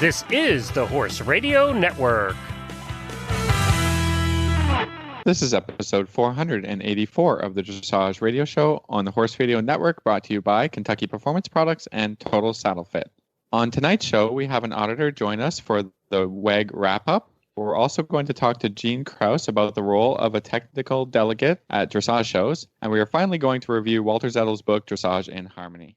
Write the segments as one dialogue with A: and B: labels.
A: This is the Horse Radio Network.
B: This is episode 484 of the Dressage Radio Show on the Horse Radio Network, brought to you by Kentucky Performance Products and Total Saddle Fit. On tonight's show, we have an auditor join us for the WEG wrap-up. We're also going to talk to Gene Krause about the role of a technical delegate at dressage shows. And we are finally going to review Walter Zettel's book, Dressage in Harmony.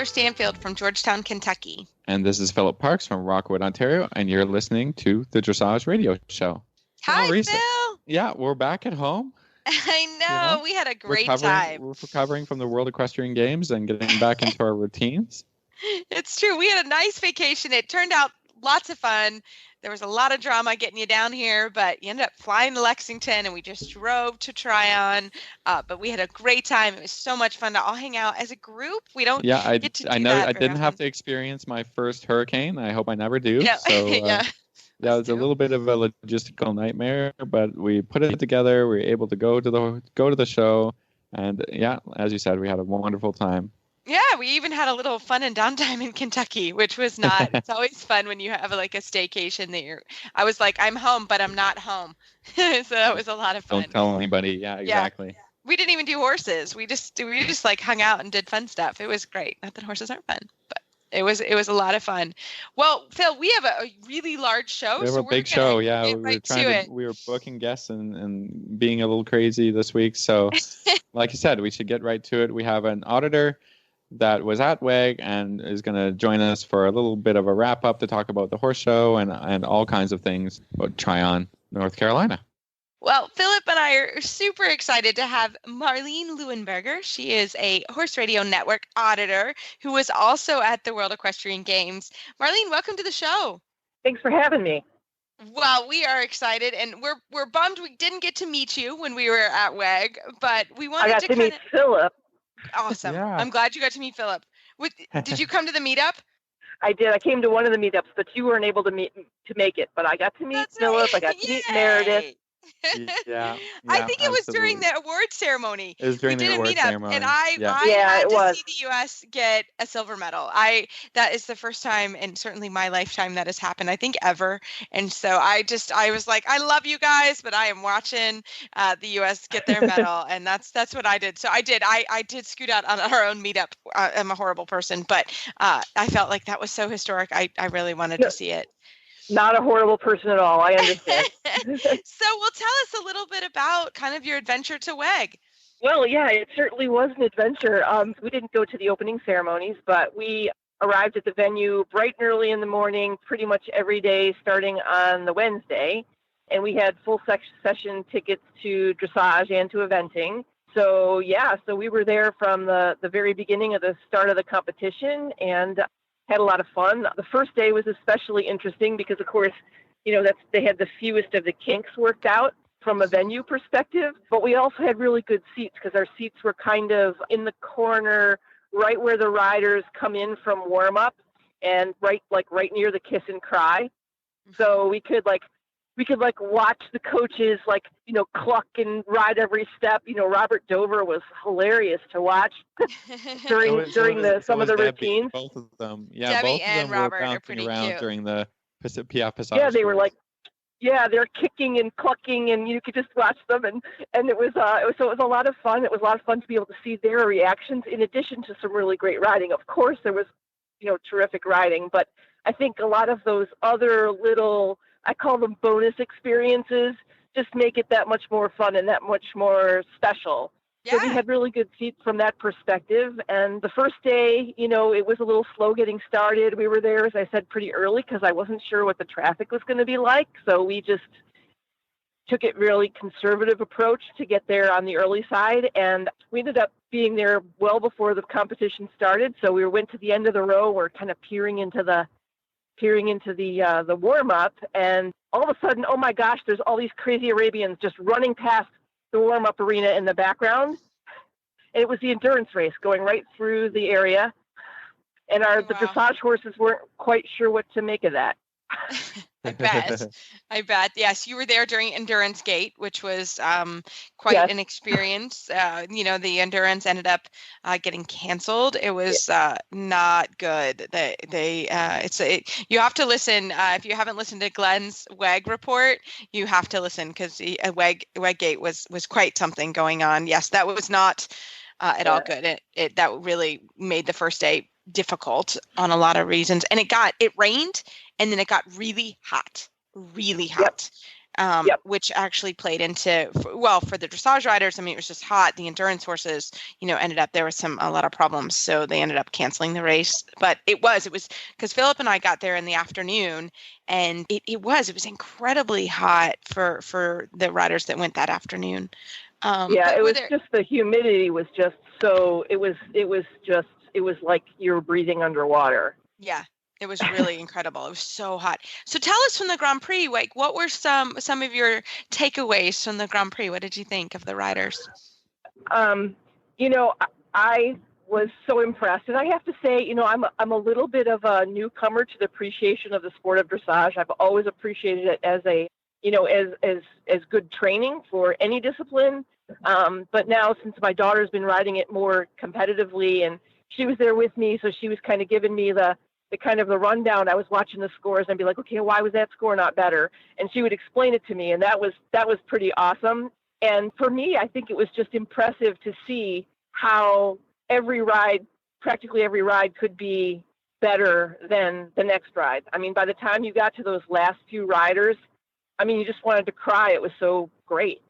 C: Stanfield from Georgetown, Kentucky.
B: And this is Philip Parks from Rockwood, Ontario, and you're listening to the Dressage Radio Show.
C: Hi, Phil.
B: Yeah, we're back at home.
C: I know. We had a great time.
B: We're recovering from the World Equestrian Games and getting back into our routines.
C: It's true. We had a nice vacation. It turned out lots of fun. There was a lot of drama getting you down here, but you ended up flying to Lexington, and we just drove to Tryon. But we had a great time. It was so much fun to all hang out as a group. We don't get to do
B: I know
C: that
B: I didn't
C: often.
B: have to experience my first hurricane. I hope I never do.
C: Yeah.
B: So
C: Yeah.
B: That was a little bit of a logistical nightmare, but we put it together. We were able to go to the show, and yeah, as you said, we had a wonderful time.
C: Yeah, we even had a little fun and downtime in Kentucky, which was not. It's always fun when you have like a staycation that I was like, I'm home, but I'm not home. So that was a lot of fun.
B: Don't tell anybody. Yeah, exactly.
C: Yeah. We didn't even do horses. We just like hung out and did fun stuff. It was great. Not that horses aren't fun, but it was a lot of fun. Well, Phil, we have a really large show.
B: We have a big show. Yeah, we were booking guests and being a little crazy this week. So, like you said, we should get right to it. We have an auditor that was at WEG and is going to join us for a little bit of a wrap-up to talk about the horse show and all kinds of things about Tryon, North Carolina.
C: Well, Philip and I are super excited to have Marlene Leuenberger. She is a Horse Radio Network auditor who was also at the World Equestrian Games. Marlene, welcome to the show.
D: Thanks for having me.
C: Well, we are excited, and we're bummed we didn't get to meet you when we were at WEG, but we wanted
D: to meet Philip.
C: Awesome.
B: Yeah.
C: I'm glad you got to meet Philip. Did you come to the meetup?
D: I did. I came to one of the meetups, but you weren't able to make it. But I got to meet Philip.
C: Right.
D: I got to meet Meredith.
B: Yeah,
C: I think it was
B: absolutely.
C: during the award ceremony.
B: It was during the award ceremony.
C: And I had to see the U.S. get a silver medal. That is the first time in certainly my lifetime that has happened, I think ever. And so I was like, I love you guys, but I am watching the U.S. get their medal. And that's what I did. So I did scoot out on our own meetup. I'm a horrible person, but I felt like that was so historic. I really wanted to see it.
D: Not a horrible person at all. I understand.
C: So, well, tell us a little bit about kind of your adventure to WEG.
D: Well, yeah, it certainly was an adventure. We didn't go to the opening ceremonies, but we arrived at the venue bright and early in the morning, pretty much every day starting on the Wednesday. And we had full session tickets to dressage and to eventing. So, yeah, we were there from the very beginning of the start of the competition and had a lot of fun. The first day was especially interesting because, of course, they had the fewest of the kinks worked out from a venue perspective. But we also had really good seats because our seats were kind of in the corner, right where the riders come in from warm up, and right near the kiss and cry. So we could watch the coaches cluck and ride every step. Robert Dover was hilarious to watch during some of the routines.
B: Both of them,
C: Debbie
B: both of
C: and
B: them
C: Robert
B: were
C: are
B: bouncing
C: pretty
B: around
C: cute.
B: during the Passage.
D: Yeah, they were they're kicking and clucking, and you could just watch them, and it was a lot of fun. It was a lot of fun to be able to see their reactions in addition to some really great riding. Of course, there was terrific riding, but I think a lot of those other little, I call them bonus experiences, just make it that much more fun and that much more special.
C: Yeah.
D: So we had really good seats from that perspective. And the first day, it was a little slow getting started. We were there, as I said, pretty early because I wasn't sure what the traffic was going to be like. So we just took it really conservative approach to get there on the early side. And we ended up being there well before the competition started. So we went to the end of the row. We're kind of peering into the warm up, and all of a sudden, oh my gosh, there's all these crazy Arabians just running past the warm up arena in the background. And it was the endurance race going right through the area. And the dressage horses weren't quite sure what to make of that.
C: I bet. Yes, you were there during Endurance Gate, which was quite an experience. The Endurance ended up getting canceled. It was not good. You have to listen. If you haven't listened to Glenn's WEG report, you have to listen because WEG Gate was quite something going on. Yes, that was not at all good. That really made the first day difficult on a lot of reasons, and it rained, and then it got really hot, which actually played into for the dressage riders. I mean, it was just hot. The endurance horses, ended up there was a lot of problems, so they ended up canceling the race. But it was because Philip and I got there in the afternoon, and it was incredibly hot for the riders that went that afternoon.
D: Just the humidity was just so it was like you were breathing underwater.
C: Yeah, it was really incredible. It was so hot. So tell us from the Grand Prix, like, what were some of your takeaways from the Grand Prix? What did you think of the riders?
D: I was so impressed, and I have to say, I'm a little bit of a newcomer to the appreciation of the sport of dressage. I've always appreciated it as as good training for any discipline. But now, since my daughter's been riding it more competitively, and she was there with me, so she was kind of giving me the kind of the rundown. I was watching the scores and be like, okay, why was that score not better? And she would explain it to me, and that was pretty awesome. And for me, I think it was just impressive to see how practically every ride could be better than the next ride. I mean, by the time you got to those last few riders, I mean, you just wanted to cry. It was so great.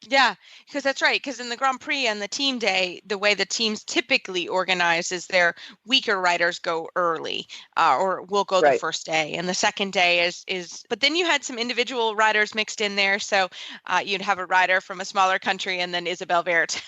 C: Yeah, because that's right. Because in the Grand Prix and the team day, the way the teams typically organize is their weaker riders go early, or will go the first day, and the second day is. But then you had some individual riders mixed in there, so you'd have a rider from a smaller country, and then Isabel Vert.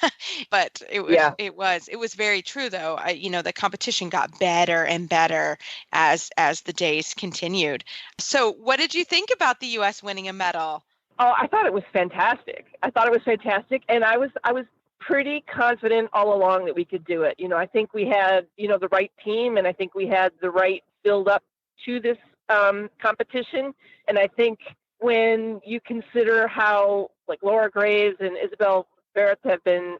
C: But it was very true though. The competition got better and better as the days continued. So, what did you think about the U.S. winning a medal?
D: Oh, I thought it was fantastic. And I was pretty confident all along that we could do it. I think we had, the right team, and I think we had the right build up to this competition. And I think when you consider how, like, Laura Graves and Isabel Barrett have been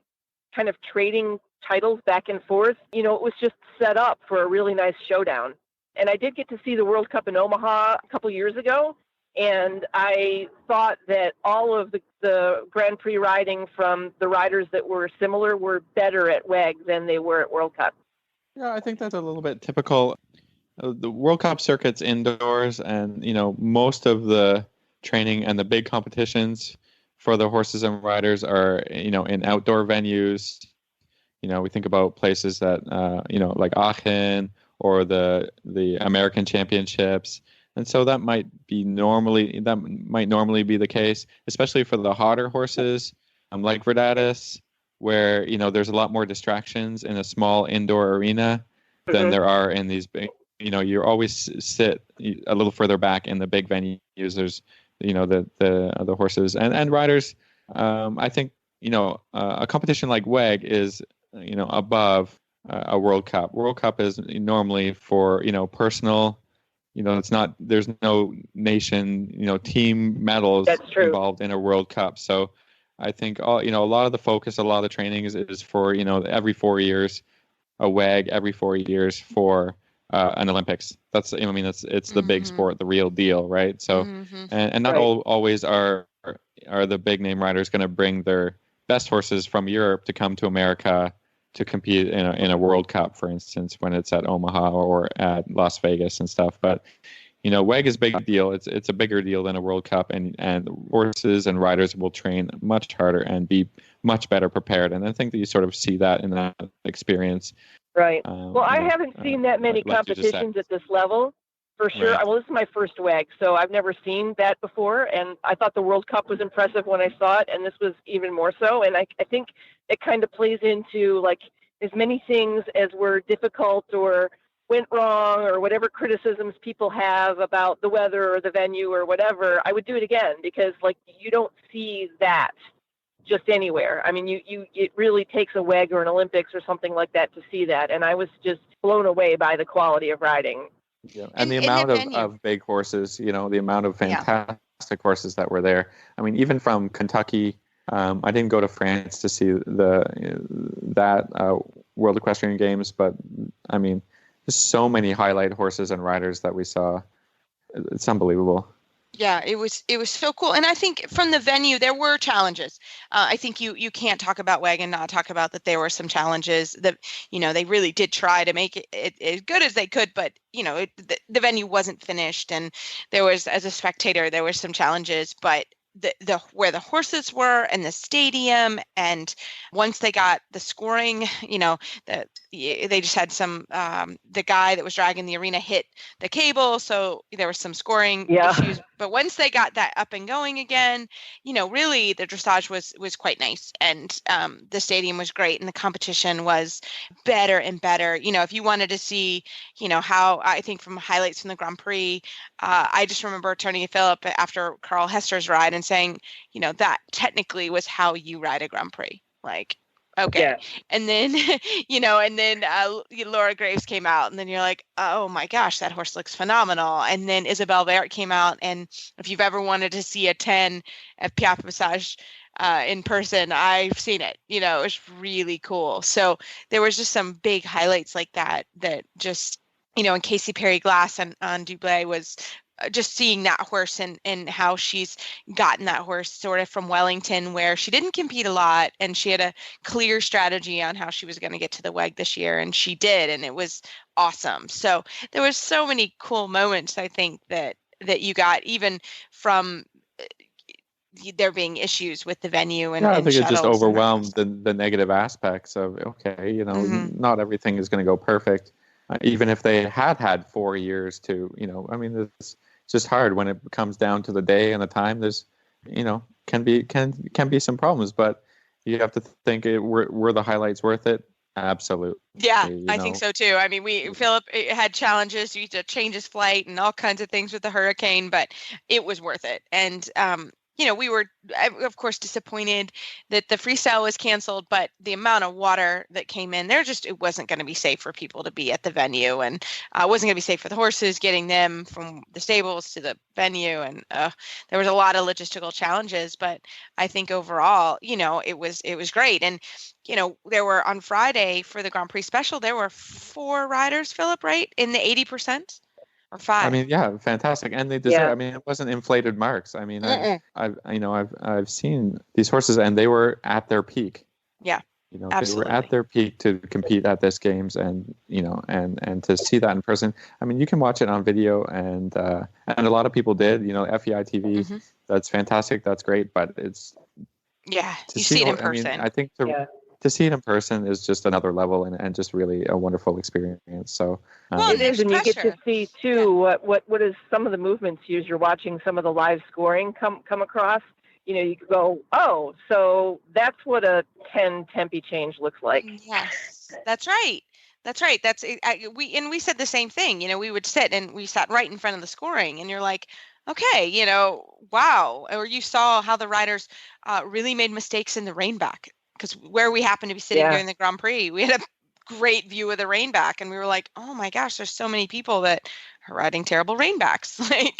D: kind of trading titles back and forth, it was just set up for a really nice showdown. And I did get to see the World Cup in Omaha a couple years ago. And I thought that all of the Grand Prix riding from the riders that were similar were better at WEG than they were at World Cup.
B: Yeah, I think that's a little bit typical. The World Cup circuit's indoors, and most of the training and the big competitions for the horses and riders are in outdoor venues. We think about places that like Aachen or the American Championships. And so that might normally be the case, especially for the hotter horses, like Dressage, where there's a lot more distractions in a small indoor arena than there are in these big. You always sit a little further back in the big venues. There's the horses and riders. I think a competition like WEG is above a World Cup. World Cup is normally for personal. There's no nation, team medals involved in a World Cup. So I think a lot of the focus, a lot of the training is for, every 4 years, a WEG, every 4 years for an Olympics. It's the big sport, the real deal, right? So, and not always are the big name riders going to bring their best horses from Europe to come to America to compete in a World Cup, for instance, when it's at Omaha or at Las Vegas and stuff. But WEG is a big deal. It's a bigger deal than a World Cup, and horses and riders will train much harder and be much better prepared. And I think that you sort of see that in that experience.
D: Right. Well, I haven't seen that many competitions at this level, for sure. Right. Well, this is my first WEG, so I've never seen that before. And I thought the World Cup was impressive when I saw it, and this was even more so. And I think it kind of plays into, like, as many things as were difficult or went wrong or whatever criticisms people have about the weather or the venue or whatever, I would do it again because, like, you don't see that just anywhere. I mean, it really takes a WEG or an Olympics or something like that to see that. And I was just blown away by the quality of riding.
B: Yeah, and the amount of big horses, the amount of fantastic horses that were there. I mean, even from Kentucky, I didn't go to France to see that World Equestrian Games, but I mean, there's so many highlight horses and riders that we saw. It's unbelievable.
C: Yeah, it was so cool. And I think from the venue, there were challenges. I think you can't talk about WEG and not talk about that there were some challenges that, they really did try to make it as good as they could, but, the venue wasn't finished. And there was, as a spectator, there were some challenges, but the where the horses were and the stadium, and once they got the scoring, they just had some the guy that was dragging the arena hit the cable, so there was some scoring issues. But once they got that up and going again, really the dressage was quite nice, and the stadium was great, and the competition was better and better. If you wanted to see, how, I think from highlights from the Grand Prix, I just remember turning to Philip after Carl Hester's ride and saying, that technically was how you ride a Grand Prix. Like, okay. Yeah. And then, Laura Graves came out, and then you're like, oh my gosh, that horse looks phenomenal. And then Isabelle Vert came out. And if you've ever wanted to see a 10 at Piaffe Passage in person, I've seen it. It was really cool. So there was just some big highlights like that just, and Casey Perry Glass on Dublé was just seeing that horse and how she's gotten that horse sort of from Wellington, where she didn't compete a lot and she had a clear strategy on how she was going to get to the WEG this year, and she did, and it was awesome. So there was so many cool moments, I think, that you got, even from there being issues with the venue and
B: I think it just overwhelmed
C: the
B: the negative aspects of, okay, not everything is going to go perfect. Even if they had 4 years to, I mean, it's just hard when it comes down to the day and the time. There's, can be some problems, but you have to think, were the highlights worth it? Absolutely.
C: Yeah, I think so too. I mean, Philip had challenges. You had to change his flight and all kinds of things with the hurricane, but it was worth it. And we were, of course, disappointed that the freestyle was canceled, but the amount of water that came in there, it wasn't going to be safe for people to be at the venue, and it wasn't going to be safe for the horses, getting them from the stables to the venue. And there was a lot of logistical challenges, but I think overall, it was great. And, there were, on Friday for the Grand Prix Special, there were 4 riders, Philip, right, in the 80%? Or 5.
B: I mean, yeah, fantastic, and they deserve. Yeah. I mean, it wasn't inflated marks. I mean, I've seen these horses, and they were at their peak.
C: Yeah, absolutely.
B: They were at their peak to compete at this games, and and to see that in person. I mean, you can watch it on video, and a lot of people did. FEI TV, that's fantastic, that's great, but it's
C: you see it in person.
B: I mean, I think to see it in person is just another level, and just really a wonderful experience. So
D: it is, and you get to see too what is some of the movements as you're watching some of the live scoring come across. You could go, oh, so that's what a 10 Tempe change looks like.
C: Yes, that's right. We said the same thing. We would sit, and we sat right in front of the scoring, and you're like, okay, wow. Or you saw how the riders really made mistakes in the rain back. Because where we happened to be sitting during the Grand Prix, we had a great view of the rainback, and we were like, "Oh my gosh, there's so many people that are riding terrible rainbacks." I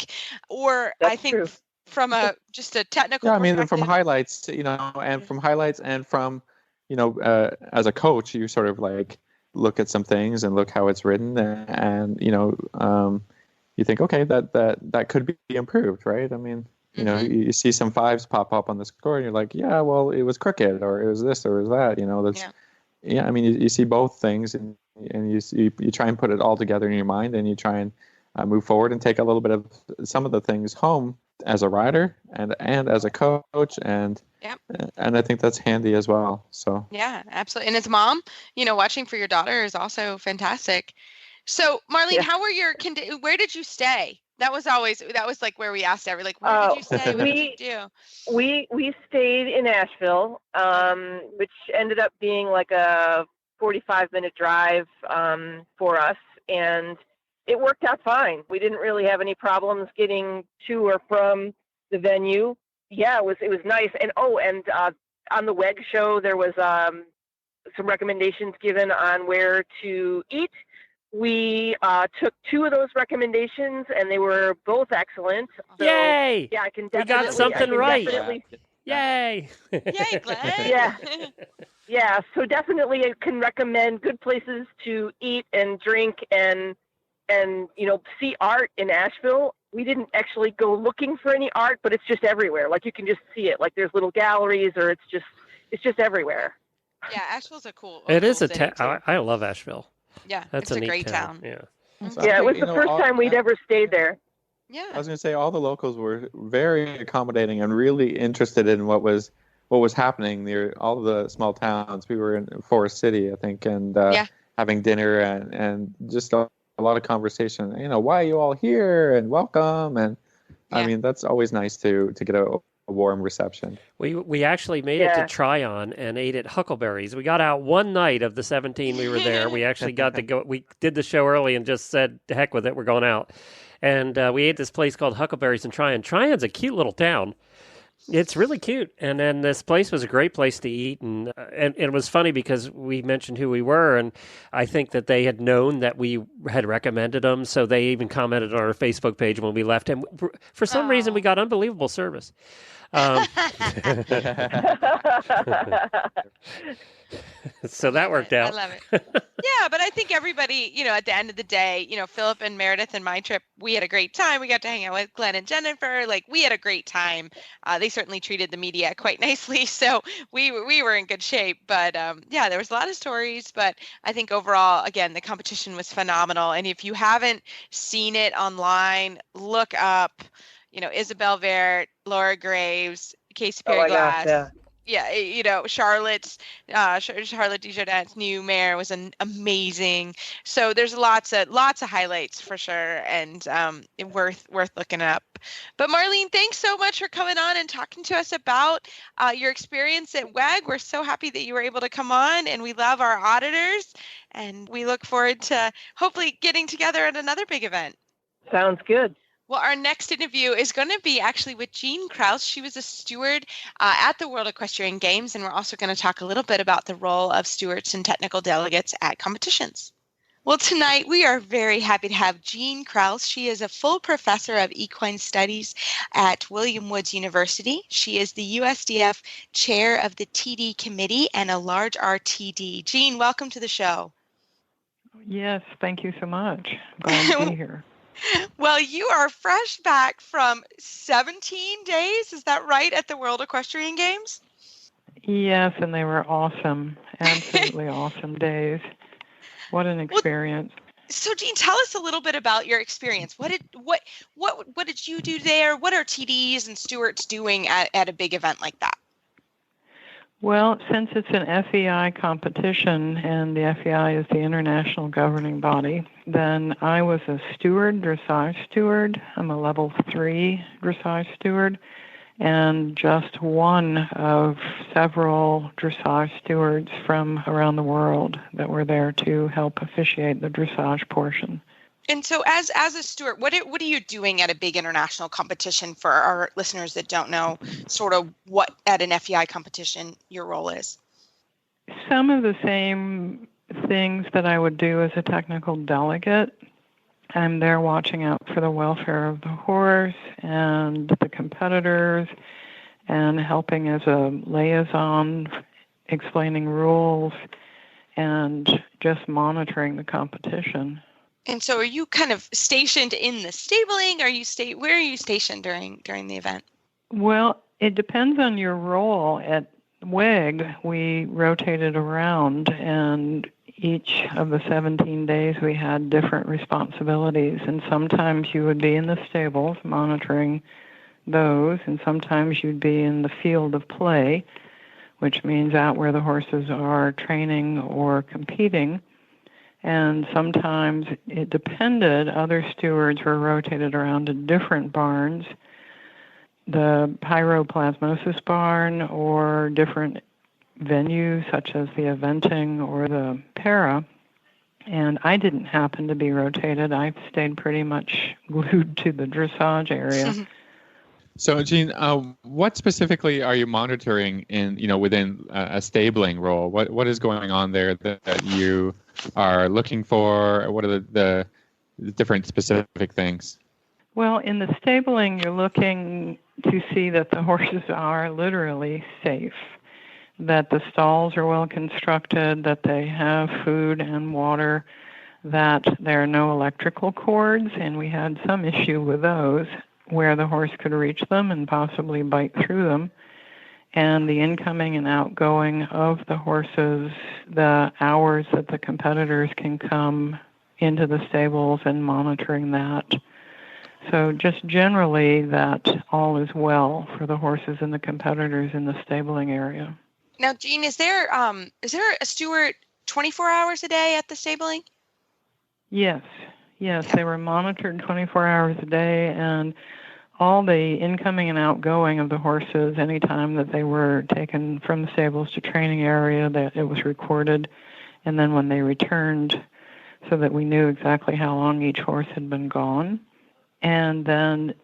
C: think from just a technical.
B: Yeah, I mean, from highlights, and from highlights, and from, as a coach, you sort of like look at some things and look how it's written, and you think, okay, that could be improved, right? I mean. You see some 5s pop up on the score, and you're like, yeah, well, it was crooked, or it was this, or it was that. I mean, you see both things, and you try and put it all together in your mind, and you try and move forward and take a little bit of some of the things home as a rider and as a coach, and I think that's handy as well. So
C: yeah, absolutely. And as a mom, watching for your daughter is also fantastic. So Marlene, how were where did you stay? That was like where we asked where did you stay? What did you do?
D: We stayed in Asheville, which ended up being like a 45-minute drive for us, and it worked out fine. We didn't really have any problems getting to or from the venue. Yeah, it was nice. And On the WEG show, there was some recommendations given on where to eat. We took 2 of those recommendations, and they were both excellent. So,
A: Yay!
D: Yeah, I can
A: We
D: definitely.
A: got something right.
D: Definitely,
A: Yay!
C: Yay, Glenn!
D: Yeah. So definitely, I can recommend good places to eat and drink and see art in Asheville. We didn't actually go looking for any art, but it's just everywhere. Like you can just see it. Like there's little galleries, or it's just everywhere.
C: Yeah, Asheville's a cool.
A: It is a
C: town.
A: town. I love Asheville.
C: Yeah,
A: That's
C: it's
A: a neat
C: great town.
A: Yeah.
D: Yeah, it was the first time we'd ever stayed there.
C: Yeah.
B: I was going to say all the locals were very accommodating and really interested in what was happening near all the small towns. We were in Forest City, I think, and having dinner and just a lot of conversation. Why are you all here? And welcome. And I mean, that's always nice to get a warm reception.
A: We actually made it to Tryon and ate at Huckleberry's. We got out one night of the 17 we were there. We actually got to go. We did the show early and just said, "To heck with it, we're going out." And we ate this place called Huckleberry's in Tryon. Tryon's a cute little town. It's really cute. And then this place was a great place to eat. And it was funny because we mentioned who we were. And I think that they had known that we had recommended them. So they even commented on our Facebook page when we left. And for some reason, we got unbelievable service. So that worked out.
C: I love it. Yeah, but I think everybody, at the end of the day, Philip and Meredith and my trip, we had a great time. We got to hang out with Glenn and Jennifer. Like, we had a great time. They certainly treated the media quite nicely, so we were in good shape. But there was a lot of stories. But I think overall, again, the competition was phenomenal. And if you haven't seen it online, look up, Isabel Vert, Laura Graves, Casey Perry Glass. Charlotte Desjardins' new mayor was amazing. So there's lots of highlights for sure, and worth looking up. But Marlene, thanks so much for coming on and talking to us about your experience at WEG. We're so happy that you were able to come on, and we love our auditors, and we look forward to hopefully getting together at another big event.
D: Sounds good.
C: Well, our next interview is going to be actually with Jean Krause. She was a steward at the World Equestrian Games, and we're also going to talk a little bit about the role of stewards and technical delegates at competitions. Well, tonight we are very happy to have Jean Krause. She is a full professor of equine studies at William Woods University. She is the USDF chair of the TD committee and a large RTD. Jean, welcome to the show.
E: Yes, thank you so much. I'm glad to be here.
C: Well, you are fresh back from 17 days, is that right, at the World Equestrian Games?
E: Yes, and they were awesome, absolutely awesome days. What an experience.
C: So, Jean, tell us a little bit about your experience. What did you do there? What are TDs and stewards doing at a big event like that?
E: Well, since it's an FEI competition, and the FEI is the international governing body, then I was a dressage steward. I'm a level 3 dressage steward, and just one of several dressage stewards from around the world that were there to help officiate the dressage portion.
C: And so as a steward, what are you doing at a big international competition for our listeners that don't know sort of what at an FEI competition your role is?
E: Some of the same things that I would do as a technical delegate. I'm there watching out for the welfare of the horse and the competitors and helping as a liaison, explaining rules, and just monitoring the competition.
C: And so are you kind of stationed in the stabling? Where are you stationed during the event?
E: Well, it depends on your role. At WEG, we rotated around, and each of the 17 days we had different responsibilities. And sometimes you would be in the stables monitoring those, and sometimes you'd be in the field of play, which means out where the horses are training or competing. And sometimes it depended. Other stewards were rotated around to different barns, the pyroplasmosis barn or different venues such as the eventing or the para. And I didn't happen to be rotated. I stayed pretty much glued to the dressage area.
B: So, Gene, what specifically are you monitoring within a stabling role? What is going on there that you are looking for? What are the different specific things?
E: Well, in the stabling, you're looking to see that the horses are literally safe, that the stalls are well constructed, that they have food and water, that there are no electrical cords, and we had some issue with those where the horse could reach them and possibly bite through them. And the incoming and outgoing of the horses, the hours that the competitors can come into the stables and monitoring that. So just generally that all is well for the horses and the competitors in the stabling area.
C: Now, Jean, is there a steward 24 hours a day at the stabling?
E: Yes, they were monitored 24 hours a day, and all the incoming and outgoing of the horses, anytime that they were taken from the stables to training area, that it was recorded, and then when they returned, so that we knew exactly how long each horse had been gone. And then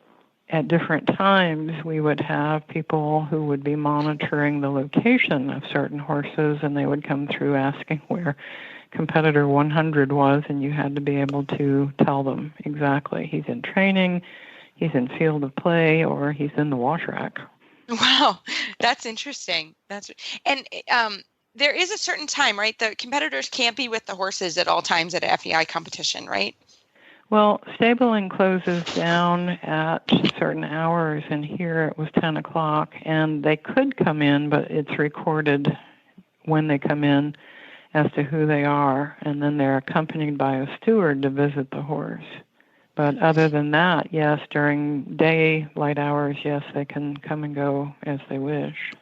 E: at different times, we would have people who would be monitoring the location of certain horses, and they would come through asking where competitor 100 was, and you had to be able to tell them exactly. He's in training, he's in field of play, or he's in the wash rack.
C: Wow, that's interesting. There is a certain time, right? The competitors can't be with the horses at all times at a FEI competition, right?
E: Well, stabling closes down at certain hours, and here it was 10 o'clock, and they could come in, but it's recorded when they come in as to who they are, and then they're accompanied by a steward to visit the horse. But other than that, yes, during daylight hours, yes, they can come and go as they wish.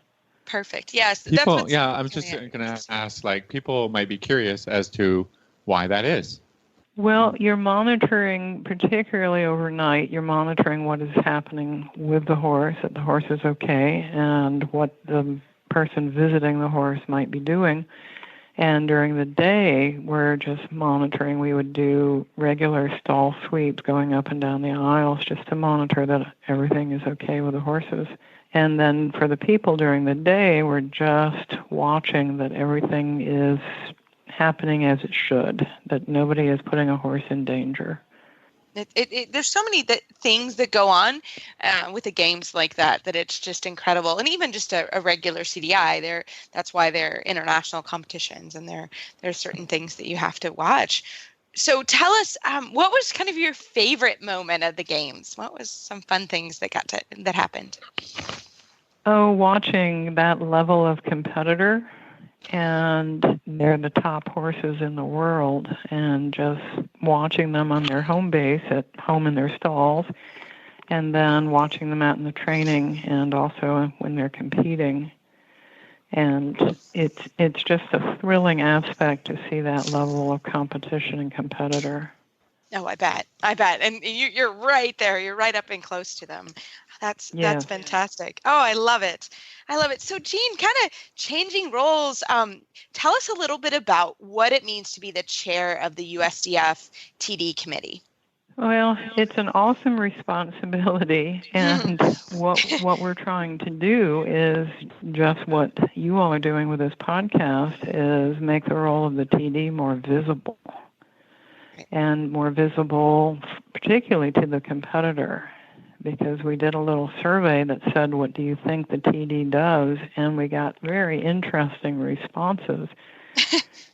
C: Perfect. Yes.
B: I was just going to ask, people might be curious as to why that is.
E: Well, you're monitoring, particularly overnight, you're monitoring what is happening with the horse, that the horse is okay, and what the person visiting the horse might be doing. And during the day, we're just monitoring. We would do regular stall sweeps going up and down the aisles just to monitor that everything is okay with the horses. And then for the people during the day, we're just watching that everything is happening as it should, that nobody is putting a horse in danger.
C: There's so many things that go on with the games like that it's just incredible. And even just a regular CDI, that's why they're international competitions, and there's certain things that you have to watch. So tell us, what was kind of your favorite moment of the games? What was some fun things that happened?
E: Oh, watching that level of competitor, and they're the top horses in the world, and just watching them on their home base at home in their stalls, and then watching them out in the training and also when they're competing. And it's just a thrilling aspect to see that level of competition and competitor.
C: Oh, I bet. And you're right there. You're right up and close to them. That's fantastic. Oh, I love it. So, Jean, kind of changing roles, tell us a little bit about what it means to be the chair of the USDF TD committee.
E: Well, it's an awesome responsibility, and what we're trying to do is just what you all are doing with this podcast, is make the role of the TD more visible, and more visible particularly to the competitor, because we did a little survey that said, what do you think the TD does? And we got very interesting responses,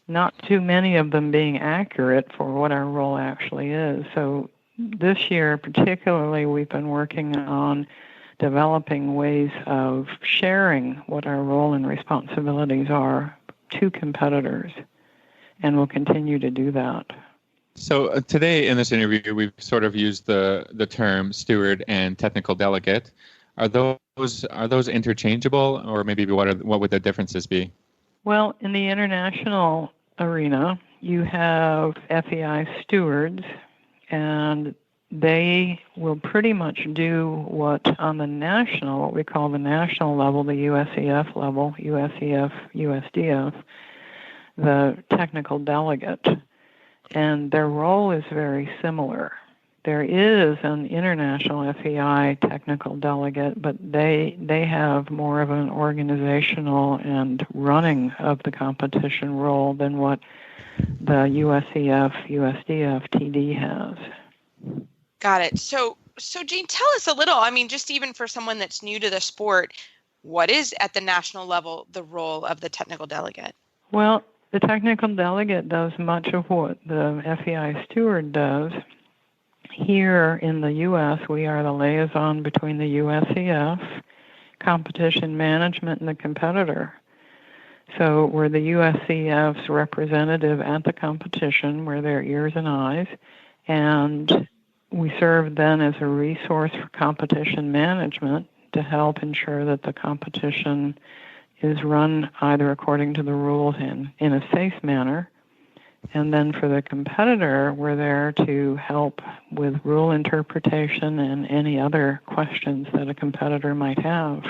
E: not too many of them being accurate for what our role actually is. So this year particularly, we've been working on developing ways of sharing what our role and responsibilities are to competitors, and we'll continue to do that.
B: So today in this interview, we've sort of used the term steward and technical delegate. Are those interchangeable, or maybe what would the differences be?
E: Well, in the international arena, you have FEI stewards, and they will pretty much do what we call the national level, the USEF level, USEF, USDF, the technical delegate. And their role is very similar, there is an international FEI technical delegate, but they have more of an organizational and running of the competition role than what the USEF, USDF, TD has.
C: Got it. So Jean, tell us a little, I mean, just even for someone that's new to the sport, what is at the national level the role of the technical delegate?
E: Well, the technical delegate does much of what the FEI steward does. Here in the U.S., we are the liaison between the USEF, competition management, and the competitor. So we're the USEF's representative at the competition. We're their ears and eyes. And we serve then as a resource for competition management to help ensure that the competition is run either according to the rules and in a safe manner. And then for the competitor, we're there to help with rule interpretation and any other questions that a competitor might have.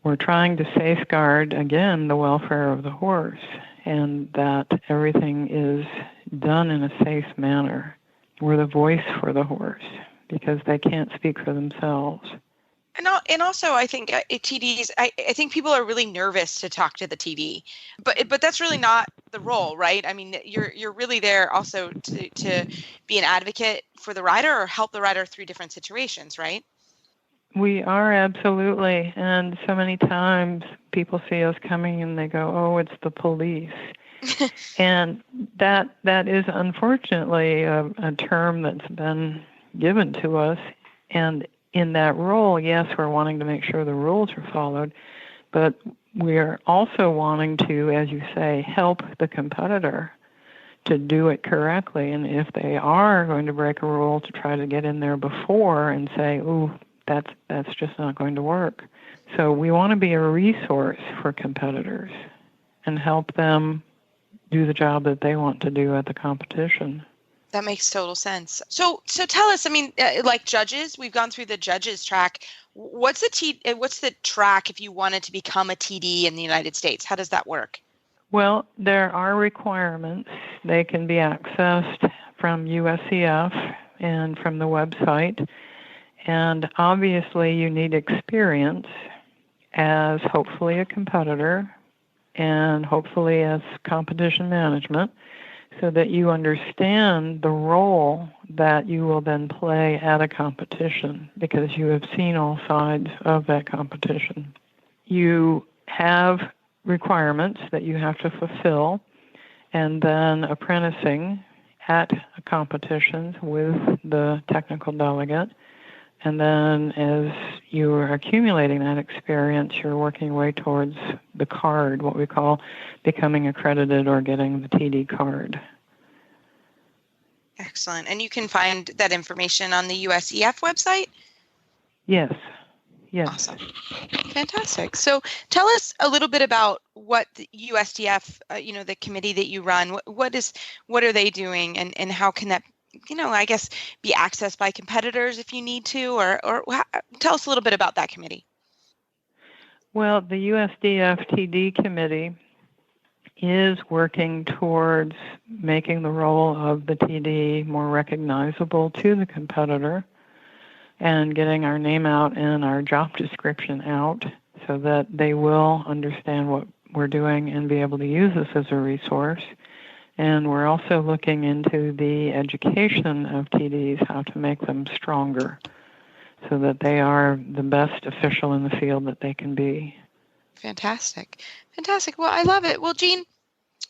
E: We're trying to safeguard, again, the welfare of the horse and that everything is done in a safe manner. We're the voice for the horse because they can't speak for themselves.
C: And also, I think TDs. I think people are really nervous to talk to the TD, but that's really not the role, right? I mean, you're really there also to be an advocate for the rider or help the rider through different situations, right?
E: We are, absolutely. And so many times people see us coming and they go, "Oh, it's the police," and that is unfortunately a term that's been given to us, and in that role, yes, we're wanting to make sure the rules are followed, but we're also wanting to, as you say, help the competitor to do it correctly. And if they are going to break a rule, to try to get in there before and say, "Ooh, that's just not going to work." So we want to be a resource for competitors and help them do the job that they want to do at the competition.
C: That makes total sense. So tell us, I mean, like judges, we've gone through the judges track. What's the track if you wanted to become a TD in the United States? How does that work?
E: Well, there are requirements. They can be accessed from USEF and from the website. And obviously you need experience as hopefully a competitor and hopefully as competition management, so that you understand the role that you will then play at a competition because you have seen all sides of that competition. You have requirements that you have to fulfill, and then apprenticing at competitions with the technical delegate. And then as you are accumulating that experience, you're working your way towards the card, what we call becoming accredited or getting the TD card.
C: Excellent. And you can find that information on the USEF website?
E: Yes.
C: Awesome. Fantastic. So tell us a little bit about what the USDF, the committee that you run, what are they doing, and how can that, I guess, be accessed by competitors if you need to, or tell us a little bit about that committee.
E: Well, the USDF TD committee is working towards making the role of the TD more recognizable to the competitor and getting our name out and our job description out so that they will understand what we're doing and be able to use this as a resource. And we're also looking into the education of TDs, how to make them stronger so that they are the best official in the field that they can be.
C: Fantastic. Well, I love it. Well, Jean,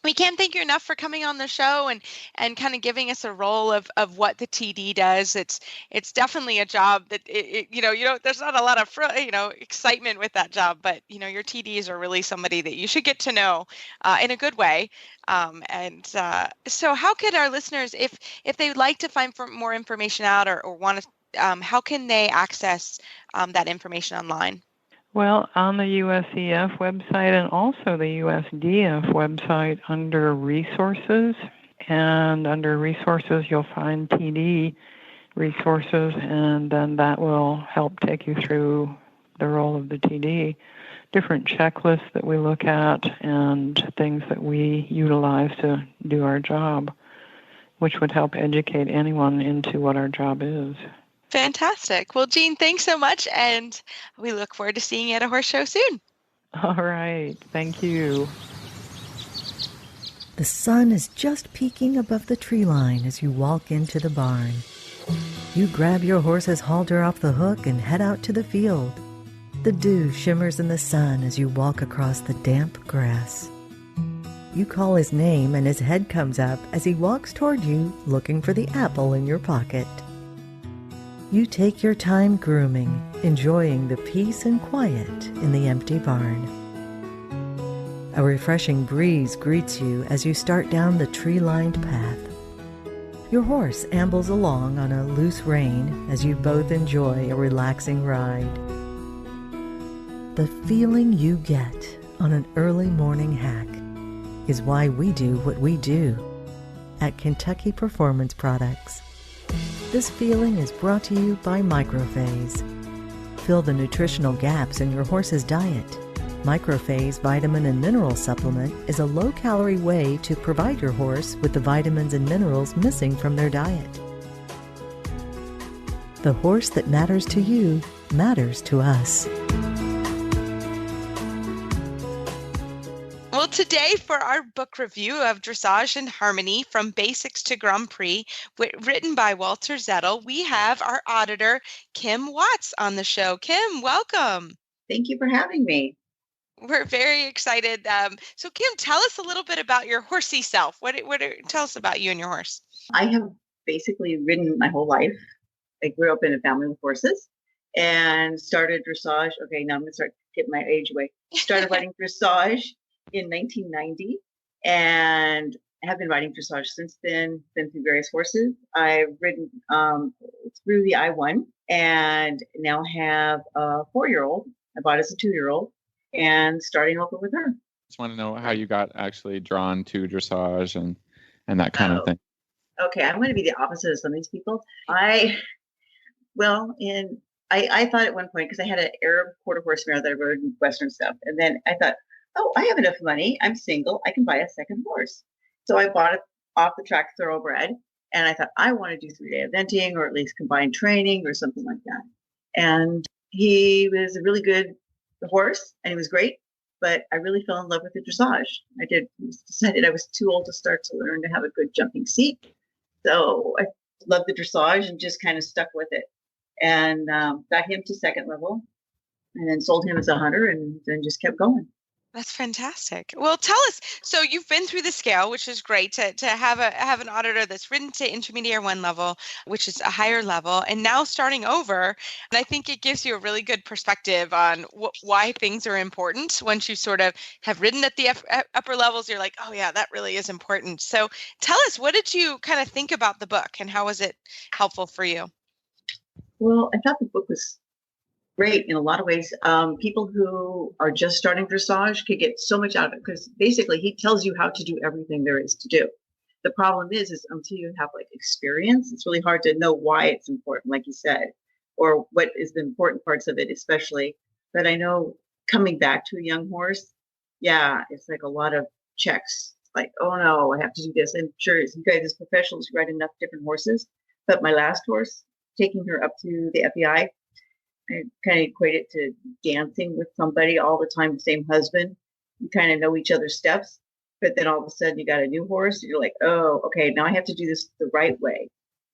C: we can't thank you enough for coming on the show and kind of giving us a role of what the TD does. It's definitely a job that there's not a lot of excitement with that job, but your TDs are really somebody that you should get to know in a good way. So how could our listeners, if they would like to find more information out or want to, how can they access that information online?
E: Well, on the USEF website and also the USDF website under resources, and under resources you'll find TD resources, and then that will help take you through the role of the TD, different checklists that we look at and things that we utilize to do our job. which would help educate anyone into what our job is.
C: Fantastic. Well, Jean, thanks so much, and we look forward to seeing you at a horse show soon.
E: All right. Thank you.
F: The sun is just peeking above the tree line as you walk into the barn. You grab your horse's halter off the hook and head out to the field. The dew shimmers in the sun as you walk across the damp grass. You call his name and his head comes up as he walks toward you, looking for the apple in your pocket. You take your time grooming, enjoying the peace and quiet in the empty barn. A refreshing breeze greets you as you start down the tree-lined path. Your horse ambles along on a loose rein as you both enjoy a relaxing ride. The feeling you get on an early morning hack is why we do what we do at Kentucky Performance Products. This feeling is brought to you by Microphase. Fill the nutritional gaps in your horse's diet. Microphase Vitamin and Mineral Supplement is a low-calorie way to provide your horse with the vitamins and minerals missing from their diet. The horse that matters to you matters to us.
C: Well, today for our book review of Dressage and Harmony from Basics to Grand Prix, written by Walter Zettel, we have our auditor, Kim Watts, on the show. Kim, welcome.
G: Thank you for having me.
C: We're very excited. So, Kim, tell us a little bit about your horsey self. Tell us about you and your horse.
G: I have basically ridden my whole life. I grew up in a family with horses and started dressage. Okay, now I'm going to start getting my age away. Started riding dressage in 1990 and have been riding dressage since then, been through various horses. I've ridden through the I-1 and now have a 4-year-old. I bought as a 2-year-old. And starting over with her.
B: Just want to know how you got actually drawn to dressage and that kind of thing.
G: Okay, I'm going to be the opposite of some of these people. I thought at one point, because I had an Arab quarter horse mare that I rode in Western stuff, and then I thought, oh, I have enough money. I'm single. I can buy a second horse. So I bought it off the track thoroughbred, and I thought I want to do 3-day eventing or at least combined training or something like that. And he was a really good horse and he was great, but I really fell in love with the dressage. I decided I was too old to start to learn to have a good jumping seat. So I loved the dressage and just kind of stuck with it and got him to second level and then sold him as a hunter and then just kept going.
C: That's fantastic. Well, tell us, so you've been through the scale, which is great to have an auditor that's ridden to intermediate 1 level, which is a higher level, and now starting over. And I think it gives you a really good perspective on why things are important. Once you sort of have ridden at the upper levels, you're like, oh yeah, that really is important. So tell us, what did you kind of think about the book and how was it helpful for you?
G: Well, I thought the book was great in a lot of ways. People who are just starting dressage could get so much out of it because basically he tells you how to do everything there is to do. The problem is until you have like experience, it's really hard to know why it's important, like you said, or what is the important parts of it, especially. But I know coming back to a young horse, yeah, it's like a lot of checks. Like, oh no, I have to do this. I'm sure you guys as professionals ride enough different horses. But my last horse, taking her up to the FEI, I kind of equate it to dancing with somebody all the time, the same husband. You kind of know each other's steps, but then all of a sudden you got a new horse. You're like, oh, okay, now I have to do this the right way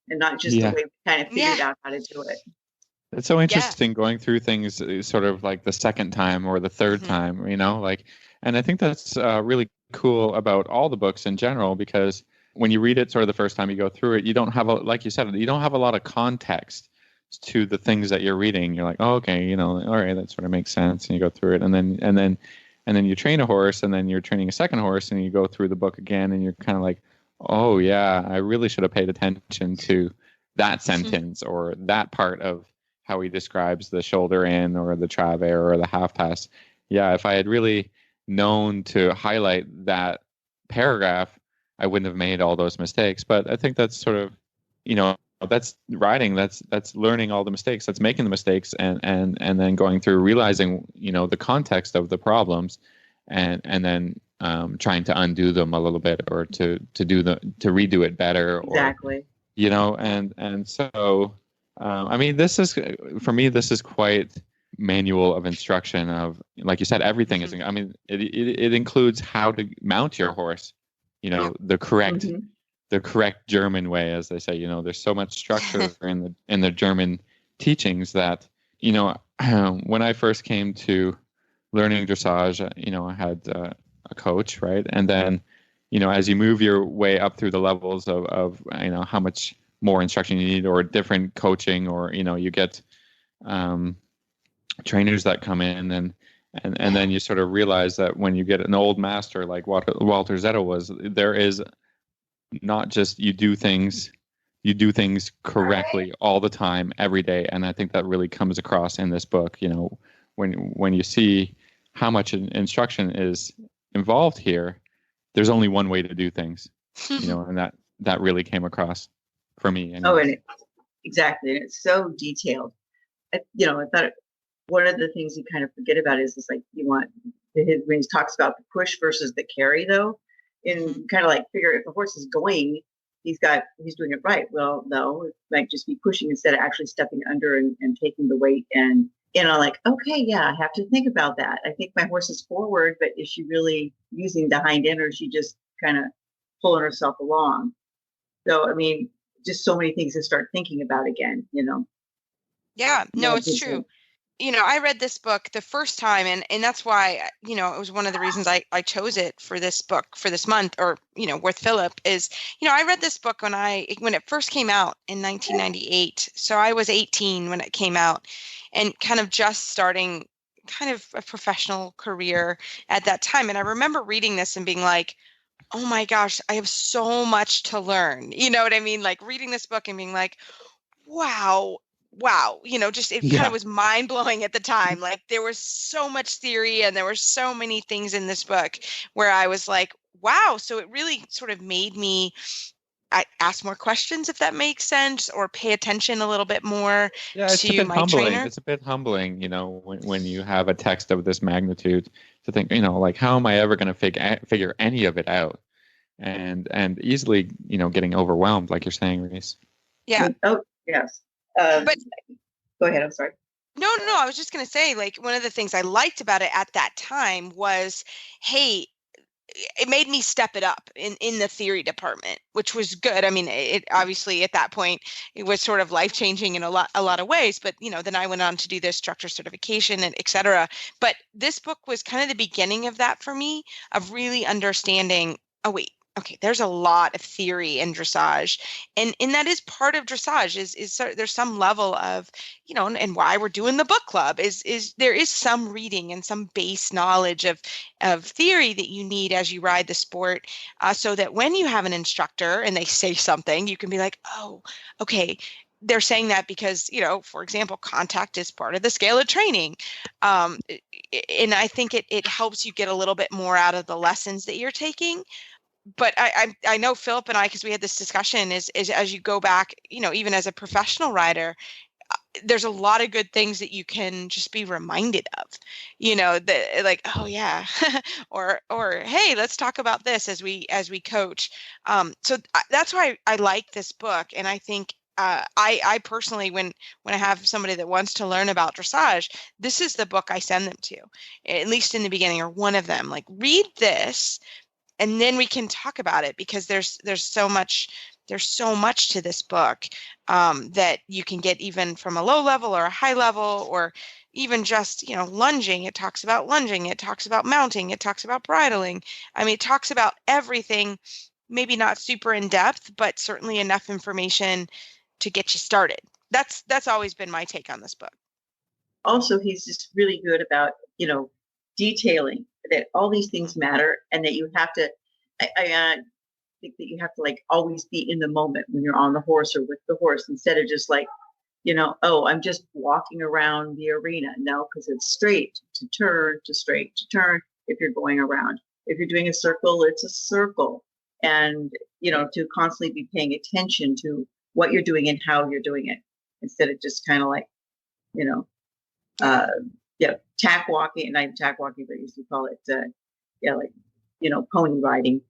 G: and not just the way we kind of figured out how to do it.
B: It's so interesting going through things sort of like the second time or the third time, and I think that's really cool about all the books in general, because when you read it sort of the first time you go through it, you don't have, like you said, you don't have a lot of context to the things that you're reading. You're like, oh, okay, all right, that sort of makes sense, and you go through it, and then you train a horse, and then you're training a second horse, and you go through the book again, and you're kind of like, oh yeah, I really should have paid attention to that sentence or that part of how he describes the shoulder in or the travers or the half pass. Yeah, if I had really known to highlight that paragraph, I wouldn't have made all those mistakes. But I think that's sort of, that's riding. That's learning all the mistakes. That's making the mistakes and then going through, realizing, the context of the problems, and then trying to undo them a little bit, or to redo it better,
G: exactly.
B: Or, and so I mean, this is, for me, this is quite manual of instruction of, like you said, everything is, I mean, it includes how to mount your horse, the correct German way, as they say. There's so much structure in the German teachings that, when I first came to learning dressage, I had a coach, right? And then, as you move your way up through the levels of how much more instruction you need, or different coaching, or, you get trainers that come in, and then you sort of realize that when you get an old master like Walter Zettel was, there is not just you do things correctly all the time, every day. And I think that really comes across in this book, when you see how much instruction is involved here. There's only one way to do things, and that really came across for me.
G: And exactly. And it's so detailed. I thought one of the things you kind of forget about is like, when he talks about the push versus the carry, though, and kind of like figure if the horse is going, he's doing it right. Well, no, it might just be pushing instead of actually stepping under and taking the weight. And like, okay, yeah, I have to think about that. I think my horse is forward, but is she really using the hind end, or is she just kind of pulling herself along? So, I mean, just so many things to start thinking about again,
C: Yeah, no, it's true. I read this book the first time, and that's why, it was one of the reasons I chose it for this book for this month, or, with Philip, is, I read this book when it first came out in 1998. So I was 18 when it came out, and kind of just starting kind of a professional career at that time. And I remember reading this and being like, oh my gosh, I have so much to learn. You know what I mean? Like reading this book and being like, wow, just it kind of was mind blowing at the time. Like there was so much theory and there were so many things in this book where I was like, wow. So it really sort of made me ask more questions, if that makes sense, or pay attention a little bit more to my trainer.
B: It's a bit humbling, when you have a text of this magnitude, to think, like, how am I ever going to figure any of it out? And easily, getting overwhelmed, like you're saying, Reese.
C: Yeah.
G: Oh, yes. But go ahead. I'm sorry.
C: No. I was just going to say, like, one of the things I liked about it at that time was, hey, it made me step it up in the theory department, which was good. I mean, it obviously at that point it was sort of life-changing in a lot of ways, but then I went on to do this structure certification and et cetera. But this book was kind of the beginning of that for me, of really understanding, oh wait, okay, there's a lot of theory in dressage, and that is part of dressage. Is there's some level of, and why we're doing the book club is there is some reading and some base knowledge of theory that you need as you ride the sport, so that when you have an instructor and they say something, you can be like, oh, okay, they're saying that because, for example, contact is part of the scale of training. And I think it helps you get a little bit more out of the lessons that you're taking. But I know Philip and I, because we had this discussion, is as you go back, even as a professional rider, there's a lot of good things that you can just be reminded of, that like, oh yeah, or hey, let's talk about this as we coach. So that's why I like this book, and I think I personally, when I have somebody that wants to learn about dressage, this is the book I send them to, at least in the beginning, or one of them. Like, read this, and then we can talk about it, because there's so much to this book, that you can get even from a low level or a high level, or even just, lunging. It talks about lunging. It talks about mounting. It talks about bridling. I mean, it talks about everything, maybe not super in depth, but certainly enough information to get you started. That's always been my take on this book.
G: Also, he's just really good about, detailing that all these things matter, and that you have to, I think that you have to like always be in the moment when you're on the horse or with the horse, instead of just like, oh, I'm just walking around the arena. No, because it's straight to turn to straight to turn. If you're going around, if you're doing a circle, it's a circle. And, to constantly be paying attention to what you're doing and how you're doing it, instead of just kind of like, tack walking, not even tack walking, but I used to call it, like pony riding,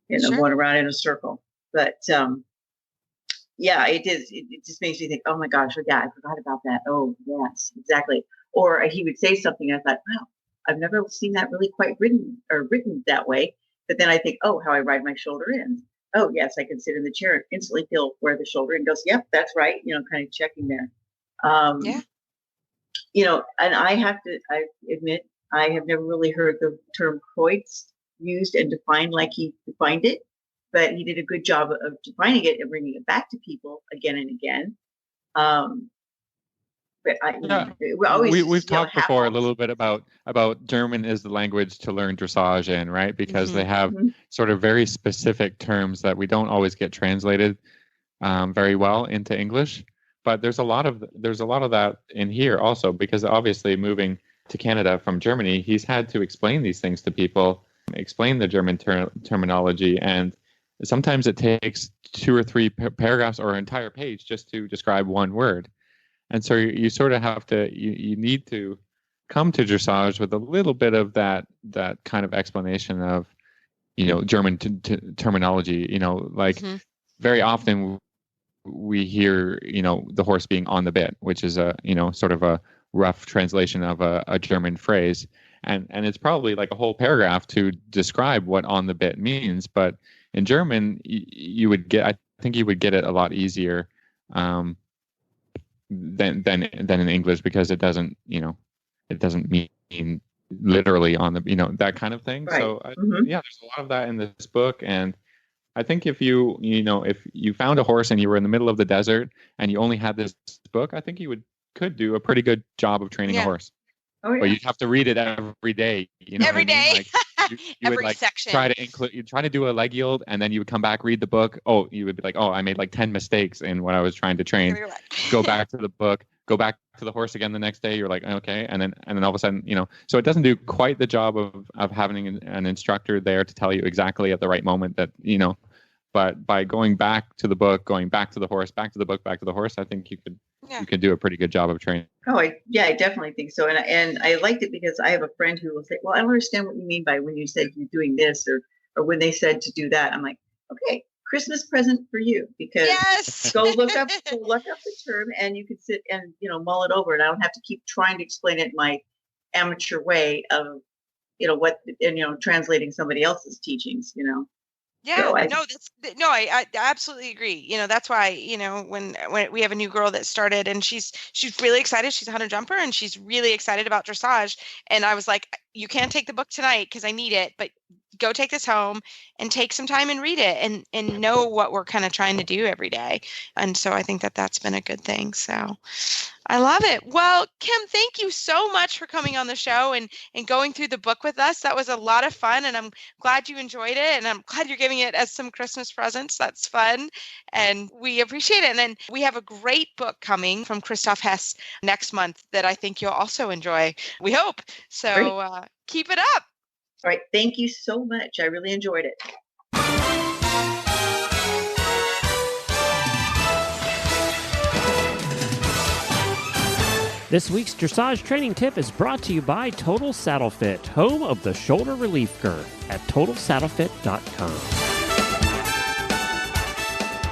C: Sure.
G: going around in a circle. But yeah, it is. It just makes me think, oh my gosh, oh yeah, I forgot about that. Oh yes, exactly. Or he would say something, and I thought, wow, I've never seen that really quite written that way. But then I think, oh, how I ride my shoulder in. Oh yes, I can sit in the chair and instantly feel where the shoulder in goes. Yep, that's right. Kind of checking there.
C: Yeah.
G: And I admit, I have never really heard the term Kreutz used and defined like he defined it, but he did a good job of defining it and bringing it back to people again and again. But
B: we've talked before a little bit about German is the language to learn dressage in, right? Because they have sort of very specific terms that we don't always get translated very well into English. But there's a lot of that in here also, because obviously moving to Canada from Germany, he's had to explain these things to people, explain the German terminology, and sometimes it takes 2 or 3 paragraphs or an entire page just to describe one word. And so you sort of have to, you need to come to dressage with a little bit of that kind of explanation of, German terminology. Very often we hear, the horse being on the bit, which is a, sort of a rough translation of a German phrase. And it's probably like a whole paragraph to describe what on the bit means. But in German, I think you would get it a lot easier than in English, because it doesn't mean literally on the, that kind of thing.
G: Right.
B: So there's a lot of that in this book. And I think if you found a horse and you were in the middle of the desert and you only had this book, I think you could do a pretty good job of training a horse.
G: Oh, yeah.
B: But you'd have to read it every day.
C: Every day.
B: You
C: every
B: would
C: section.
B: Try to include. You try to do a leg yield, and then you would come back, read the book. Oh, you would be like, oh, I made like 10 mistakes in what I was trying to train. Go back to the book. Go back to the horse again the next day. You're like, okay, and then all of a sudden, so it doesn't do quite the job of having an instructor there to tell you exactly at the right moment that But by going back to the book, going back to the horse, back to the book, back to the horse, I think you could do a pretty good job of training.
G: Oh, I definitely think so. And I liked it because I have a friend who will say, well, I don't understand what you mean by when you said you're doing this or when they said to do that. I'm like, okay, Christmas present for you, because go look up the term and you can sit and, mull it over, and I don't have to keep trying to explain it my amateur way of, translating somebody else's teachings,
C: Yeah, so I absolutely agree. That's why, when we have a new girl that started and she's really excited. She's a hunter jumper and she's really excited about dressage. And I was like, you can't take the book tonight because I need it, but go take this home and take some time and read it and know what we're kind of trying to do every day. And so I think that that's been a good thing. So I love it. Well, Kim, thank you so much for coming on the show and going through the book with us. That was a lot of fun, and I'm glad you enjoyed it, and I'm glad you're giving it as some Christmas presents. That's fun, and we appreciate it. And then we have a great book coming from Christoph Hess next month that I think you'll also enjoy. We hope. So keep it up.
G: All right. Thank you so much. I really enjoyed it.
A: This week's dressage training tip is brought to you by Total Saddle Fit, home of the shoulder relief girth at TotalSaddleFit.com.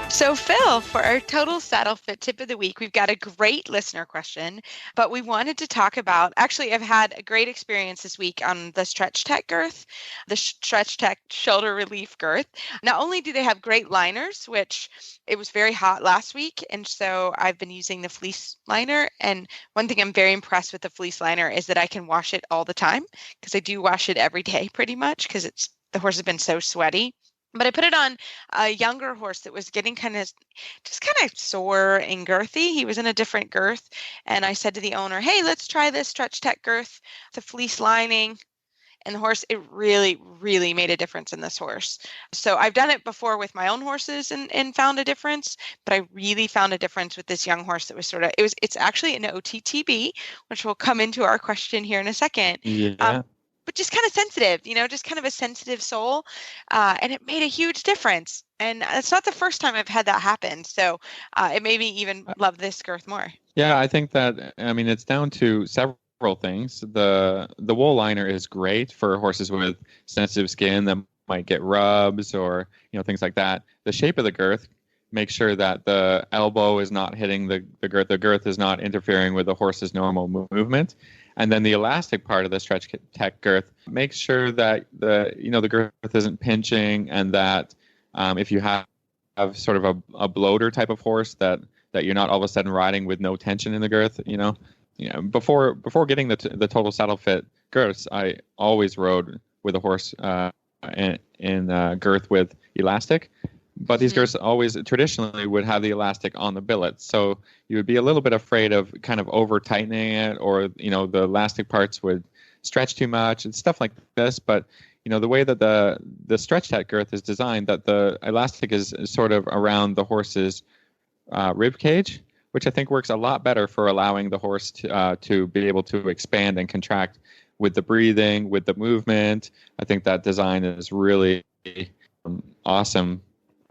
C: So Phil, for our Total Saddle Fit tip of the week, we've got a great listener question, but we wanted to talk about, actually I've had a great experience this week on the Stretch Tech girth, the Stretch Tech shoulder relief girth. Not only do they have great liners, which it was very hot last week, and so I've been using the fleece liner, and one thing I'm very impressed with the fleece liner is that I can wash it all the time, because I do wash it every day pretty much, because the horse has been so sweaty. But I put it on a younger horse that was getting kind of sore and girthy. He was in a different girth. And I said to the owner, hey, let's try this Stretch Tech girth, the fleece lining. And the horse, it really, really made a difference in this horse. So I've done it before with my own horses and found a difference, but I really found a difference with this young horse that was it's actually an OTTB, which will come into our question here in a second.
B: Yeah.
C: But just kind of sensitive, just kind of a sensitive soul. And it made a huge difference. And it's not the first time I've had that happen. So it made me even love this girth more.
B: Yeah, I think that, it's down to several things. The wool liner is great for horses with sensitive skin that might get rubs or things like that. The shape of the girth, make sure that the elbow is not hitting the girth. The girth is not interfering with the horse's normal movement. And then the elastic part of the Stretch Tech girth, make sure that the girth isn't pinching, and that if you have sort of a bloater type of horse, that you're not all of a sudden riding with no tension in the girth. Before getting the total saddle fit girths, I always rode with a horse in girth with elastic. But these girths always traditionally would have the elastic on the billet. So you would be a little bit afraid of kind of over tightening it, or, the elastic parts would stretch too much and stuff like this. But, the way that the Stretch Tech girth is designed, that the elastic is sort of around the horse's rib cage, which I think works a lot better for allowing the horse to be able to expand and contract with the breathing, with the movement. I think that design is really awesome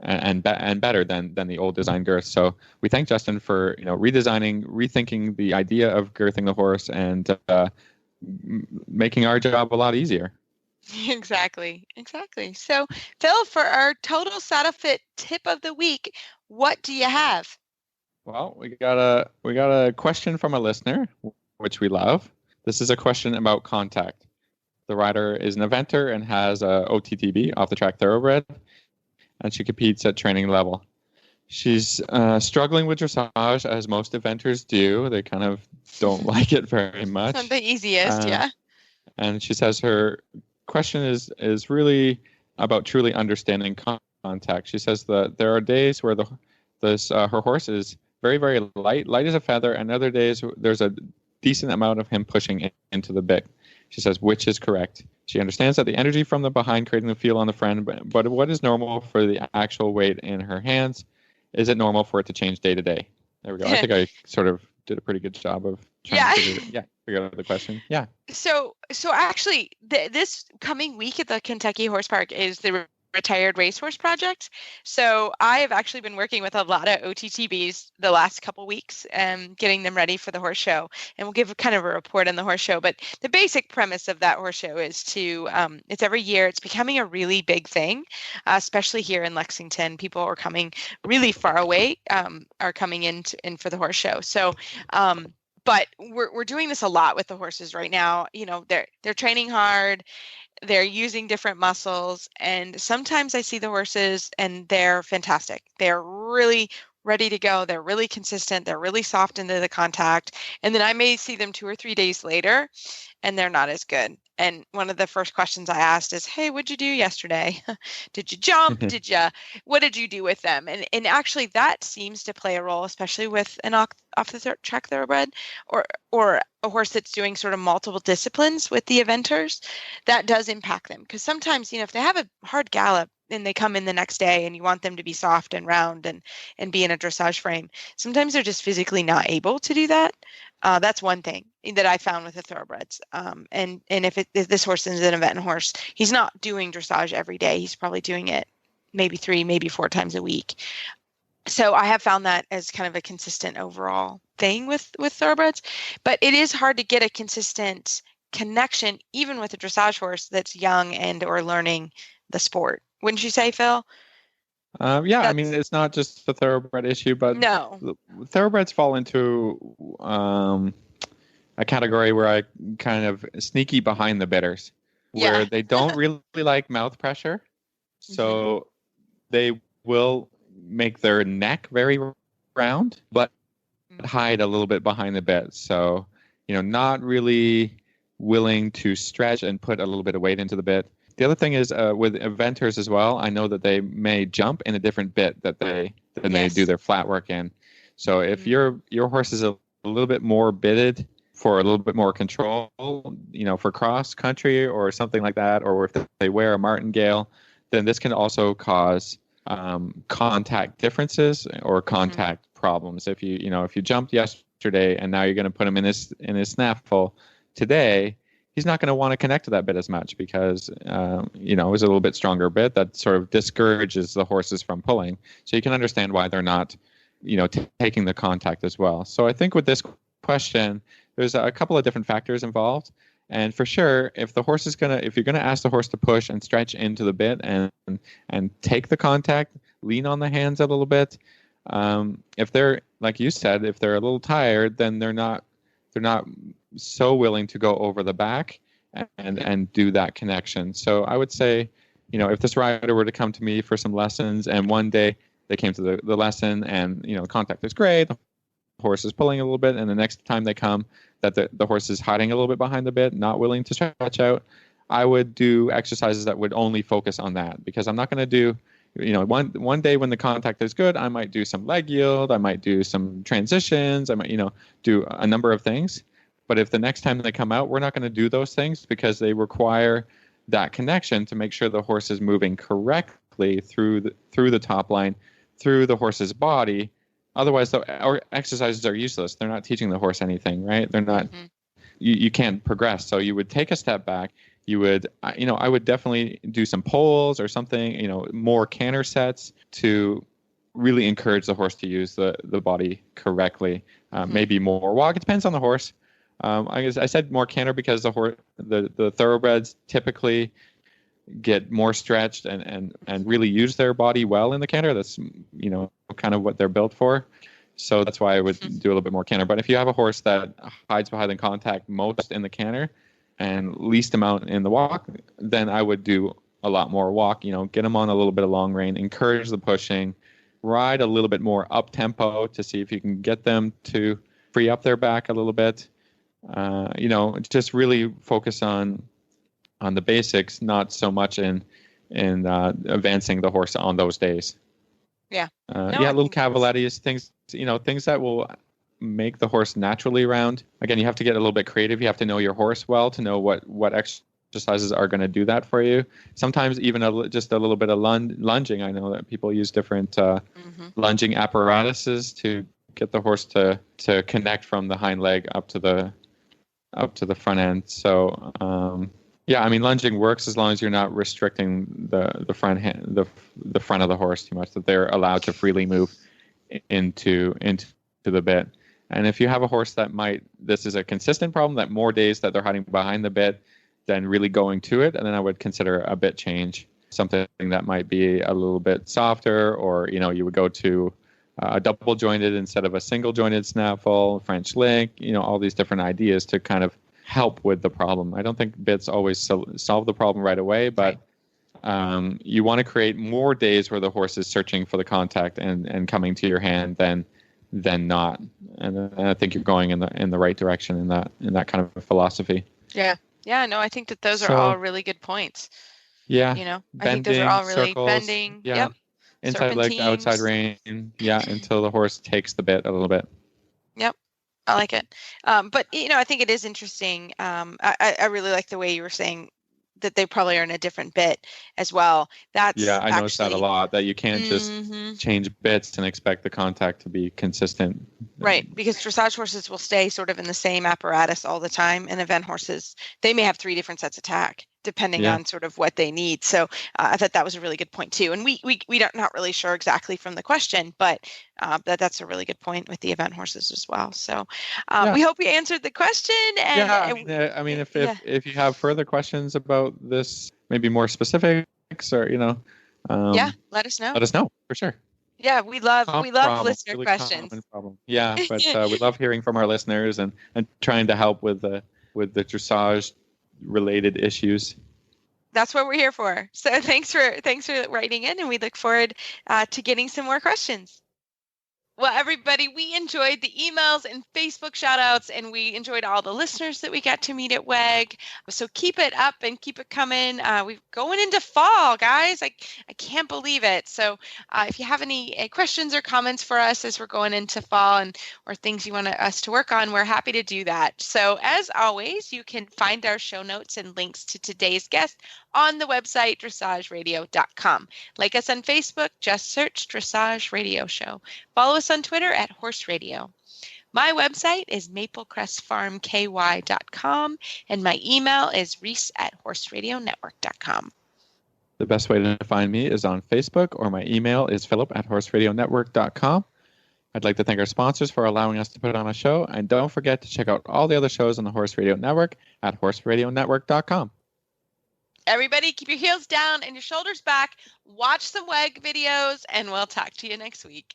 B: and better than the old design girth. So we thank Justin for rethinking the idea of girthing the horse and making our job a lot easier.
C: Exactly. So Phil, for our total saddle fit tip of the week, what do you have?
B: Well, we got a question from a listener, which we love. This is a question about contact. The rider is an eventer and has a OTTB, off the track thoroughbred, and she competes at training level. She's struggling with dressage, as most eventers do. They kind of don't like it very much.
C: It's not the easiest, yeah.
B: And she says her question is really about truly understanding contact. She says that there are days where her horse is very, very light as a feather, and other days there's a decent amount of him pushing into the bit. She says, which is correct? She understands that the energy from the behind creating the feel on the front, but what is normal for the actual weight in her hands? Is it normal for it to change day to day? There we go. I think I sort of did a pretty good job of trying to figure out the question. Yeah.
C: So actually, this coming week at the Kentucky Horse Park is the Retired Racehorse Project. So I have actually been working with a lot of OTTBs the last couple weeks, getting them ready for the horse show. And we'll give kind of a report on the horse show. But the basic premise of that horse show is it's every year. It's becoming a really big thing, especially here in Lexington. People are coming really far away, are coming in for the horse show. So, but we're doing this a lot with the horses right now. They're training hard. They're using different muscles, and sometimes I see the horses and they're fantastic. They're really ready to go. They're really consistent. They're really soft into the contact. And then I may see them 2 or 3 days later and they're not as good. And one of the first questions I asked is, hey, what'd you do yesterday? Did you jump? What did you do with them? And actually that seems to play a role, especially with an off the track thoroughbred or a horse that's doing sort of multiple disciplines with the eventers. That does impact them, because sometimes, if they have a hard gallop and they come in the next day and you want them to be soft and round and be in a dressage frame, sometimes they're just physically not able to do that. That's one thing that I found with the thoroughbreds. And if this horse is an event horse, he's not doing dressage every day. He's probably doing it maybe 3, maybe 4 times a week. So I have found that as kind of a consistent overall thing with thoroughbreds. But it is hard to get a consistent connection, even with a dressage horse that's young and or learning the sport. Wouldn't you say, Phil?
B: I mean, it's not just the thoroughbred issue, but
C: no,
B: thoroughbreds fall into a category where I kind of sneaky behind the bitters, where they don't really like mouth pressure. So they will make their neck very round, but hide a little bit behind the bit. So, not really willing to stretch and put a little bit of weight into the bit. The other thing is with eventers as well, I know that they may jump in a different bit than they do their flat work in. So if your horse is a little bit more bitted for a little bit more control, for cross country or something like that, or if they wear a martingale, then this can also cause contact differences or contact problems. If you jumped yesterday and now you're going to put him in his snaffle today, he's not going to want to connect to that bit as much because, it was a little bit stronger bit that sort of discourages the horses from pulling. So you can understand why they're not, taking the contact as well. So I think with this question, there's a couple of different factors involved. And for sure, if you're gonna ask the horse to push and stretch into the bit and take the contact, lean on the hands a little bit. If they're, like you said, if they're a little tired, then they're not so willing to go over the back and do that connection. So I would say, if this rider were to come to me for some lessons, and one day they came to the lesson and contact is great, the horse is pulling a little bit, and the next time they come, that the horse is hiding a little bit behind the bit, not willing to stretch out, I would do exercises that would only focus on that, because I'm not going to do, one day when the contact is good, I might do some leg yield, I might do some transitions, I might, do a number of things. But if the next time they come out, we're not going to do those things because they require that connection to make sure the horse is moving correctly through the top line, through the horse's body. Otherwise, our exercises are useless. They're not teaching the horse anything, right? They're not. Mm-hmm. You can't progress. So you would take a step back. You would, I would definitely do some poles or something, more canter sets to really encourage the horse to use the body correctly. Maybe more walk. It depends on the horse. I said more canter because the thoroughbreds typically get more stretched and really use their body well in the canter. That's kind of what they're built for. So that's why I would do a little bit more canter. But if you have a horse that hides behind the contact most in the canter and least amount in the walk, then I would do a lot more walk. Get them on a little bit of long rein, encourage the pushing, ride a little bit more up tempo to see if you can get them to free up their back a little bit. Just really focus on the basics, not so much in advancing the horse on those days.
C: Yeah.
B: Little cavalettes, things that will make the horse naturally round. Again, you have to get a little bit creative. You have to know your horse well to know what exercises are going to do that for you. Sometimes even just a little bit of lunging. I know that people use different lunging apparatuses to get the horse to connect from the hind leg up to the front end. So lunging works as long as you're not restricting the front the front of the horse too much, that they're allowed to freely move into the bit. And if you have a horse this is a consistent problem, that more days that they're hiding behind the bit than really going to it, and then I would consider a bit change, something that might be a little bit softer, or you would go to a double jointed instead of a single jointed snaffle, French lick, all these different ideas to kind of help with the problem. I don't think bits always solve the problem right away, but you want to create more days where the horse is searching for the contact and coming to your hand than not. And I think you're going in the right direction in that kind of philosophy.
C: Yeah. Yeah, no, I think that those are all really good points.
B: Yeah.
C: I think those are all really
B: circles,
C: bending.
B: Yeah.
C: Yep.
B: Inside leg to outside rein. Yeah, until the horse takes the bit a little bit.
C: Yep. I like it. But, I think it is interesting. I really like the way you were saying that they probably are in a different bit as well. I noticed that a lot, that you can't just change bits and expect the contact to be consistent. Right, because dressage horses will stay sort of in the same apparatus all the time, and event horses, they may have 3 different sets of tack depending on sort of what they need. So I thought that was a really good point too. And we don't not really sure exactly from the question, but that's a really good point with the event horses as well. So we hope we answered the question. And
B: if you have further questions about this, maybe more specifics, or
C: let us know.
B: Let us know for sure.
C: Yeah, we love listener really questions.
B: Yeah, but we love hearing from our listeners and trying to help with the dressage related issues.
C: That's what we're here for. So thanks for writing in, and we look forward to getting some more questions. Well, everybody, we enjoyed the emails and Facebook shout outs, and we enjoyed all the listeners that we got to meet at WEG. So keep it up and keep it coming. We're going into fall, guys. I can't believe it. So if you have any questions or comments for us as we're going into fall or things you want us to work on, we're happy to do that. So as always, you can find our show notes and links to today's guest on the website, dressageradio.com. Like us on Facebook, just search Dressage Radio Show. Follow us on Twitter at Horse Radio. My website is maplecrestfarmky.com, and my email is reese@horseradionetwork.com.
B: The best way to find me is on Facebook, or my email is philip@horseradionetwork.com. I'd like to thank our sponsors for allowing us to put on a show, and don't forget to check out all the other shows on the Horse Radio Network at horseradionetwork.com.
C: Everybody, keep your heels down and your shoulders back. Watch some WEG videos, and we'll talk to you next week.